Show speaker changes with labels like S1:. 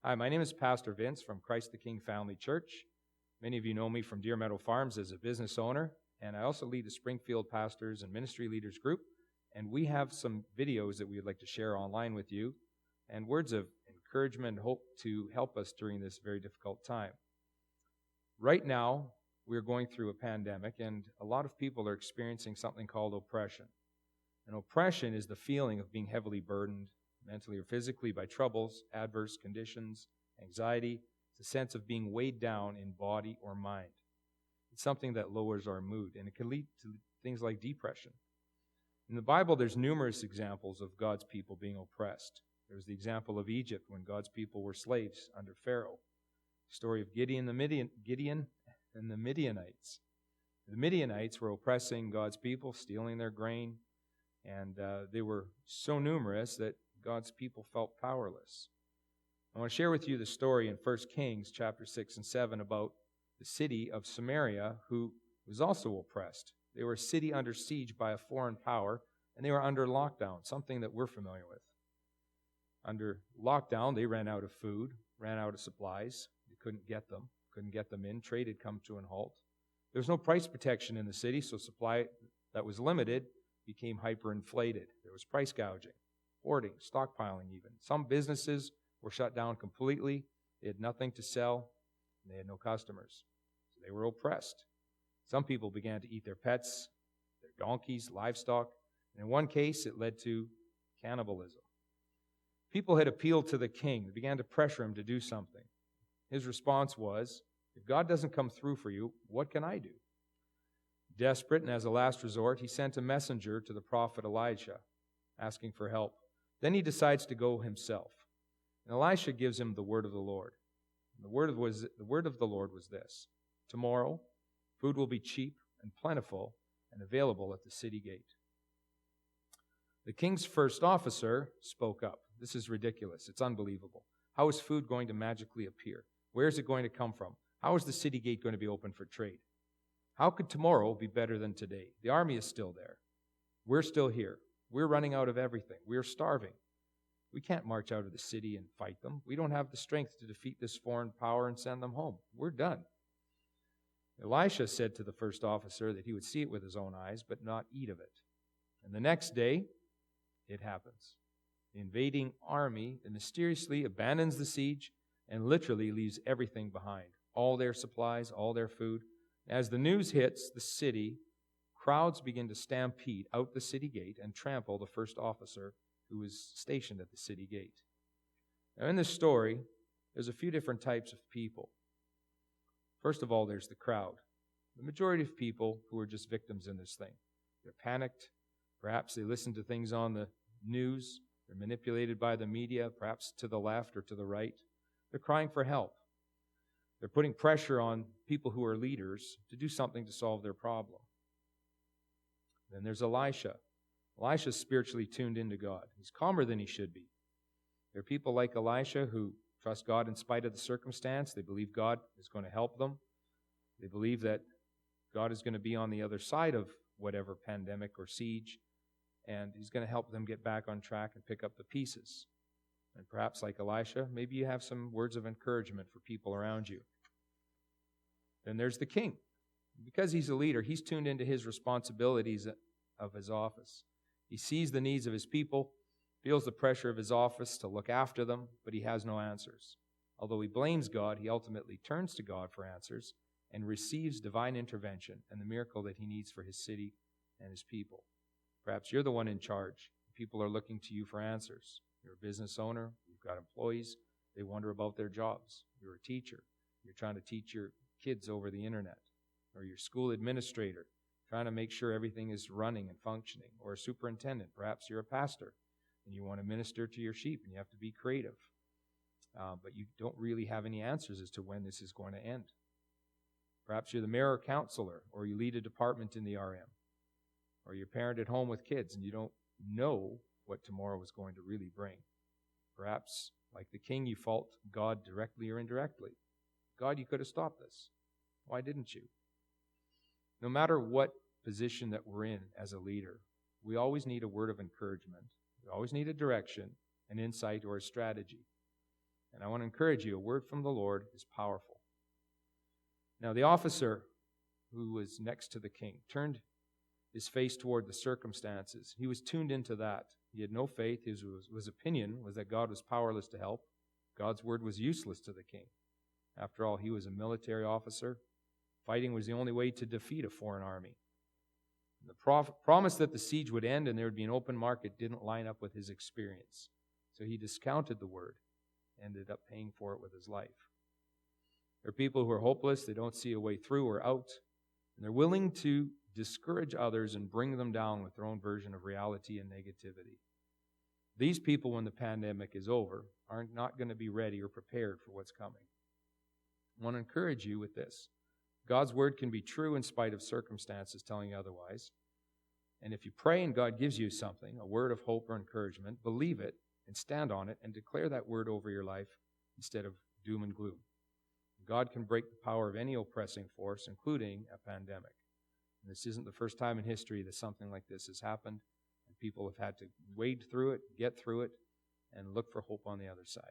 S1: Hi, my name is Pastor Vince from Christ the King Family Church. Many of you know me from Deer Meadow Farms as a business owner, and I also lead the Springfield Pastors and Ministry Leaders group, and we have some videos that we would like to share online with you, and words of encouragement and hope to help us during this very difficult time. Right now, we're going through a pandemic, and a lot of people are experiencing something called oppression. And oppression is the feeling of being heavily burdened, mentally or physically, by troubles, adverse conditions, anxiety. It's a sense of being weighed down in body or mind. It's something that lowers our mood, and it can lead to things like depression. In the Bible, there's numerous examples of God's people being oppressed. There's the example of Egypt when God's people were slaves under Pharaoh. The story of Gideon and the Midianites. The Midianites were oppressing God's people, stealing their grain, and they were so numerous that God's people felt powerless. I want to share with you the story in 1 Kings chapter 6 and 7 about the city of Samaria, who was also oppressed. They were a city under siege by a foreign power, and they were under lockdown, something that we're familiar with. Under lockdown, they ran out of food, ran out of supplies. They couldn't get them in. Trade had come to an halt. There was no price protection in the city, so supply that was limited became hyperinflated. There was price gouging, hoarding, stockpiling even. Some businesses were shut down completely. They had nothing to sell, and they had no customers. So they were oppressed. Some people began to eat their pets, their donkeys, livestock, and in one case it led to cannibalism. People had appealed to the king. They began to pressure him to do something. His response was, if God doesn't come through for you, what can I do? Desperate and as a last resort, he sent a messenger to the prophet Elijah, asking for help. Then he decides to go himself. And Elisha gives him the word of the Lord. And the word of the Lord was this: tomorrow, food will be cheap and plentiful and available at the city gate. The king's first officer spoke up. This is ridiculous. It's unbelievable. How is food going to magically appear? Where is it going to come from? How is the city gate going to be open for trade? How could tomorrow be better than today? The army is still there. We're still here. We're running out of everything. We're starving. We can't march out of the city and fight them. We don't have the strength to defeat this foreign power and send them home. We're done. Elisha said to the first officer that he would see it with his own eyes, but not eat of it. And the next day, it happens. The invading army mysteriously abandons the siege and literally leaves everything behind. All their supplies, all their food. As the news hits the city, crowds begin to stampede out the city gate and trample the first officer who was stationed at the city gate. Now in this story, there's a few different types of people. First of all, there's the crowd. The majority of people who are just victims in this thing. They're panicked. Perhaps they listen to things on the news. They're manipulated by the media, perhaps to the left or to the right. They're crying for help. They're putting pressure on people who are leaders to do something to solve their problem. Then there's Elisha. Elisha's spiritually tuned into God. He's calmer than he should be. There are people like Elisha who trust God in spite of the circumstance. They believe God is going to help them. They believe that God is going to be on the other side of whatever pandemic or siege, and He's going to help them get back on track and pick up the pieces. And perhaps like Elisha, maybe you have some words of encouragement for people around you. Then there's the king. Because he's a leader, he's tuned into his responsibilities of his office. He sees the needs of his people, feels the pressure of his office to look after them, but he has no answers. Although he blames God, he ultimately turns to God for answers and receives divine intervention and the miracle that he needs for his city and his people. Perhaps you're the one in charge. People are looking to you for answers. You're a business owner. You've got employees. They wonder about their jobs. You're a teacher. You're trying to teach your kids over the internet. Or you're a school administrator, trying to make sure everything is running and functioning. Or a superintendent. Perhaps you're a pastor and you want to minister to your sheep and you have to be creative. But you don't really have any answers as to when this is going to end. Perhaps you're the mayor or counselor, or you lead a department in the RM. Or you're a parent at home with kids and you don't know what tomorrow is going to really bring. Perhaps, like the king, you fault God directly or indirectly. God, you could have stopped this. Why didn't you? No matter what position that we're in as a leader, we always need a word of encouragement. We always need a direction, an insight, or a strategy. And I want to encourage you, a word from the Lord is powerful. Now the officer who was next to the king turned his face toward the circumstances. He was tuned into that. He had no faith. His opinion was that God was powerless to help. God's word was useless to the king. After all, he was a military officer. Fighting was the only way to defeat a foreign army. And the promise that the siege would end and there would be an open market didn't line up with his experience. So he discounted the word, ended up paying for it with his life. There are people who are hopeless, they don't see a way through or out, and they're willing to discourage others and bring them down with their own version of reality and negativity. These people, when the pandemic is over, are not going to be ready or prepared for what's coming. I want to encourage you with this. God's word can be true in spite of circumstances telling you otherwise. And if you pray and God gives you something, a word of hope or encouragement, believe it and stand on it and declare that word over your life instead of doom and gloom. God can break the power of any oppressing force, including a pandemic. And this isn't the first time in history that something like this has happened, and people have had to wade through it, get through it, and look for hope on the other side.